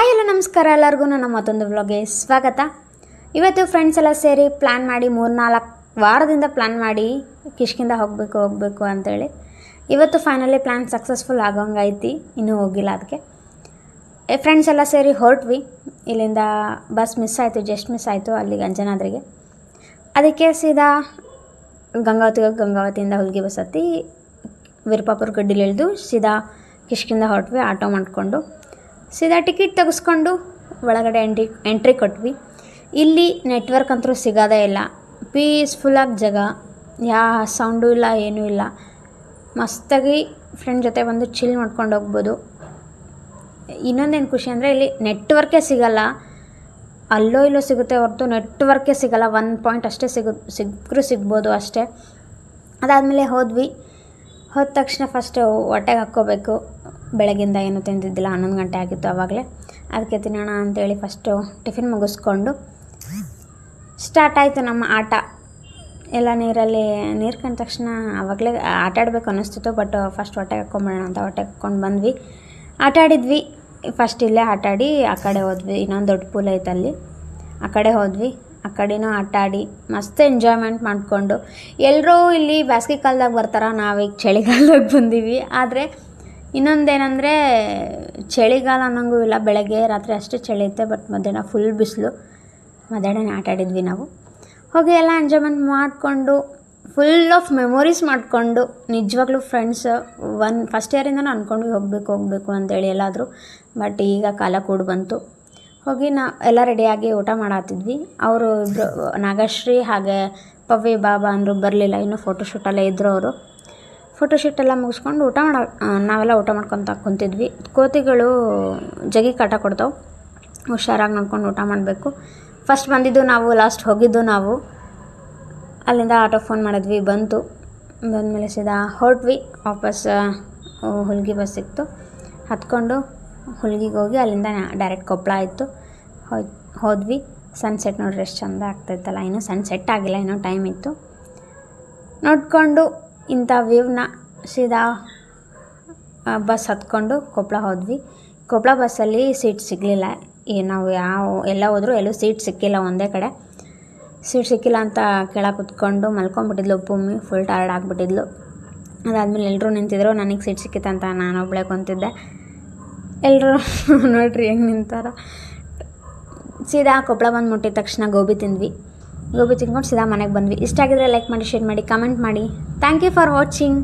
Hi hello ನಮಸ್ಕಾರ ಎಲ್ಲರಿಗೂ ನನ್ನ ಮತ್ತೊಂದು ವ್ಲಾಗ್ಗೆ ಸ್ವಾಗತ. ಇವತ್ತು ಫ್ರೆಂಡ್ಸ್ ಎಲ್ಲ ಸೇರಿ ಪ್ಲ್ಯಾನ್ ಮಾಡಿ 3-4 ವಾರದಿಂದ ಪ್ಲ್ಯಾನ್ ಮಾಡಿ ಕಿಷ್ಕಿಂದ ಹೋಗಬೇಕು ಅಂತೇಳಿ ಇವತ್ತು ಫೈನಲಿ ಪ್ಲ್ಯಾನ್ ಸಕ್ಸಸ್ಫುಲ್ ಆಗೋಂಗೈತಿ. ಇನ್ನೂ ಹೋಗಿಲ್ಲ. ಅದಕ್ಕೆ ಫ್ರೆಂಡ್ಸ್ ಎಲ್ಲ ಸೇರಿ ಹೊರಟ್ವಿ. ಇಲ್ಲಿಂದ ಬಸ್ ಜಸ್ಟ್ ಮಿಸ್ ಆಯಿತು ಅಲ್ಲಿಗೆ ಅಂಜನಾದ್ರಿಗೆ. ಅದಕ್ಕೆ ಸೀದಾ ಗಂಗಾವತಿಯಿಂದ ಹುಲ್ಗಿ ಬಸ್ ಹತ್ತಿ ವೀರಪಾಪುರ ಗಡ್ಡಿಲಿ ಇಳಿದು ಸೀದಾ ಕಿಷ್ಕಿಂದ ಹೊರಟ್ವಿ. ಆಟೋ ಮಾಡಿಕೊಂಡು ಸೀದಾ ಟಿಕೆಟ್ ತೆಗೆಸ್ಕೊಂಡು ಒಳಗಡೆ ಎಂಟ್ರಿ ಕೊಟ್ವಿ. ಇಲ್ಲಿ ನೆಟ್ವರ್ಕ್ ಅಂತೂ ಸಿಗೋದೇ ಇಲ್ಲ. ಪೀಸ್ಫುಲ್ಲಾಗಿ ಜಾಗ, ಯಾವ ಸೌಂಡು ಇಲ್ಲ, ಏನೂ ಇಲ್ಲ. ಮಸ್ತಾಗಿ ಫ್ರೆಂಡ್ ಜೊತೆ ಬಂದು ಚಿಲ್ ಮಾಡ್ಕೊಂಡು ಹೋಗ್ಬೋದು. ಇನ್ನೊಂದೇನು ಖುಷಿ ಅಂದರೆ ಇಲ್ಲಿ ನೆಟ್ವರ್ಕೇ ಸಿಗೋಲ್ಲ. ಅಲ್ಲೋ ಇಲ್ಲೋ ಸಿಗುತ್ತೆ ಹೊರತು ನೆಟ್ವರ್ಕೇ ಸಿಗೋಲ್ಲ. 1 ಪಾಯಿಂಟ್ ಅಷ್ಟೇ ಸಿಗ್ಬೋದು ಅಷ್ಟೇ. ಅದಾದಮೇಲೆ ಹೋದ ತಕ್ಷಣ ಫಸ್ಟು ಹೊಟ್ಟೆಗೆ ಹಾಕ್ಕೋಬೇಕು. ಬೆಳಗಿಂದ ಏನೂ ತಿಂದಿದ್ದಿಲ್ಲ, 11 ಗಂಟೆ ಆಗಿತ್ತು ಆವಾಗಲೇ. ಅದಕ್ಕೆ ತಿನ್ನೋಣ ಅಂತೇಳಿ ಫಸ್ಟು ಟಿಫಿನ್ ಮುಗಿಸ್ಕೊಂಡು ಸ್ಟಾರ್ಟ್ ಆಯಿತು ನಮ್ಮ ಆಟ. ಎಲ್ಲ ನೀರು ಕಂಡ ತಕ್ಷಣ ಆವಾಗಲೇ ಆಟ ಆಡಬೇಕು ಅನ್ನಿಸ್ತಿತ್ತು. ಬಟ್ ಫಸ್ಟ್ ಹೊಟ್ಟೆಗೆ ಹಾಕ್ಕೊಂಬಿಡೋಣ ಅಂತ ಹೊಟ್ಟೆಗೆ ಹಾಕ್ಕೊಂಡು ಬಂದ್ವಿ. ಆಟ ಆಡಿದ್ವಿ. ಫಸ್ಟ್ ಇಲ್ಲೇ ಆಟ ಆಡಿ ಆ ಕಡೆ ಹೋದ್ವಿ. ಇನ್ನೊಂದು ದೊಡ್ಡ ಪೂಲ್ ಐತೆ ಅಲ್ಲಿ, ಆ ಕಡೆ ಹೋದ್ವಿ. ಆ ಕಡೆನೂ ಆಟ ಆಡಿ ಮಸ್ತ್ ಎಂಜಾಯ್ಮೆಂಟ್ ಮಾಡಿಕೊಂಡು. ಎಲ್ಲರೂ ಇಲ್ಲಿ ಬೇಸಿಗೆ ಕಾಲದಾಗ ಬರ್ತಾರೆ, ನಾವೀಗ ಚಳಿಗಾಲದಾಗ ಬಂದೀವಿ. ಆದರೆ ಇನ್ನೊಂದೇನೆಂದರೆ ಚಳಿಗಾಲ ಅನ್ನೋಂಗೂ ಇಲ್ಲ. ಬೆಳಗ್ಗೆ ರಾತ್ರಿ ಅಷ್ಟೇ ಚಳಿ ಇರುತ್ತೆ, ಬಟ್ ಮಧ್ಯಾಹ್ನ ಫುಲ್ ಬಿಸಿಲು. ಮಧ್ಯಾಹ್ನ ಆಟ ಆಡಿದ್ವಿ ನಾವು. ಹೋಗಿ ಎಲ್ಲ ಎಂಜಾಯ್ಮೆಂಟ್ ಮಾಡಿಕೊಂಡು ಫುಲ್ ಆಫ್ ಮೆಮೊರೀಸ್ ಮಾಡಿಕೊಂಡು ನಿಜವಾಗ್ಲೂ ಫ್ರೆಂಡ್ಸ್ ಫಸ್ಟ್ ಇಯರಿಂದನೂ ಅಂದ್ಕೊಂಡ್ವಿ ಹೋಗಬೇಕು ಅಂತೇಳಿ ಎಲ್ಲಾದರೂ. ಬಟ್ ಈಗ ಕಾಲ ಕೂಡ ಬಂತು. ಹೋಗಿ ಎಲ್ಲ ರೆಡಿಯಾಗಿ ಊಟ ಮಾಡತ್ತಿದ್ವಿ. ಅವರು ಇಬ್ಬರು ನಾಗಶ್ರೀ ಹಾಗೆ ಪವ್ವಿ ಬಾಬಾ ಅಂದರು, ಬರಲಿಲ್ಲ. ಇನ್ನೂ ಫೋಟೋಶೂಟಲ್ಲೇ ಇದ್ದರು ಅವರು. ಫೋಟೋಶೂಟೆಲ್ಲ ಮುಗಿಸ್ಕೊಂಡು ನಾವೆಲ್ಲ ಊಟ ಮಾಡ್ಕೊತ ಕುಂತಿದ್ವಿ. ಕೋತಿಗಳು ಜಗಿ ಕಾಟ ಕೊಡ್ತಾವೆ, ಹುಷಾರಾಗಿ ನೋಡ್ಕೊಂಡು ಊಟ ಮಾಡಬೇಕು. ಫಸ್ಟ್ ಬಂದಿದ್ದು ನಾವು, ಲಾಸ್ಟ್ ಹೋಗಿದ್ದು ನಾವು. ಅಲ್ಲಿಂದ ಆಟೋ ಫೋನ್ ಮಾಡಿದ್ವಿ, ಬಂದಮೇಲೆ ಸೀದಾ ಹೊರಟ್ವಿ. ವಾಪಸ್ ಹುಲ್ಗಿ ಬಸ್ ಸಿಕ್ತು, ಹತ್ಕೊಂಡು ಹುಲ್ಗಿಗೆ ಹೋಗಿ ಅಲ್ಲಿಂದ ಡೈರೆಕ್ಟ್ ಕೊಪ್ಪಳ ಆಯಿತು. ಹೋದ್ವಿ. ಸನ್ಸೆಟ್ ನೋಡ್ರಿ ಎಷ್ಟು ಚೆಂದ ಆಗ್ತಾಯಿತ್ತಲ್ಲ. ಇನ್ನೂ ಸನ್ಸೆಟ್ ಆಗಿಲ್ಲ, ಇನ್ನೂ ಟೈಮ್ ಇತ್ತು. ನೋಡಿಕೊಂಡು ಇಂಥ ವ್ಯೂವ್ನ ಸೀದಾ ಬಸ್ ಹತ್ಕೊಂಡು ಕೊಪ್ಪಳ ಹೋದ್ವಿ. ಕೊಪ್ಪಳ ಬಸ್ಸಲ್ಲಿ ಸೀಟ್ ಸಿಗಲಿಲ್ಲ. ನಾವು ಎಲ್ಲ ಹೋದರೂ ಎಲ್ಲೂ ಸೀಟ್ ಸಿಕ್ಕಿಲ್ಲ. ಒಂದೇ ಕಡೆ ಸೀಟ್ ಸಿಕ್ಕಿಲ್ಲ ಅಂತ ಕೆಳಗೆ ಕುತ್ಕೊಂಡು ಮಲ್ಕೊಂಡ್ಬಿಟ್ಟಿದ್ಲು ಭೂಮಿ. ಫುಲ್ ಟಯರ್ಡ್ ಆಗಿಬಿಟ್ಟಿದ್ಲು. ಅದಾದಮೇಲೆ ಎಲ್ಲರೂ ನಿಂತಿದ್ರು. ನನಗೆ ಸೀಟ್ ಸಿಕ್ಕಿತ್ತಂತ ನಾನೊಬ್ಬಳೇ ಕುಂತಿದ್ದೆ. ಎಲ್ಲರೂ ನೋಡ್ರಿ ಹೆಂಗೆ ನಿಂತಾರ. ಸೀದಾ ಕೊಪ್ಪಳ ಬಂದು ಮುಟ್ಟಿದ ತಕ್ಷಣ ಗೋಬಿ ತಿಂದ್ವಿ. ಗೋಬಿ ತಿಂದ್ಕೊಂಡು ಸೀದಾ ಮನೆಗೆ ಬಂದ್ವಿ. ಇಷ್ಟ ಆಗಿದ್ರೆ ಲೈಕ್ ಮಾಡಿ, ಶೇರ್ ಮಾಡಿ, ಕಮೆಂಟ್ ಮಾಡಿ. Thank you for watching.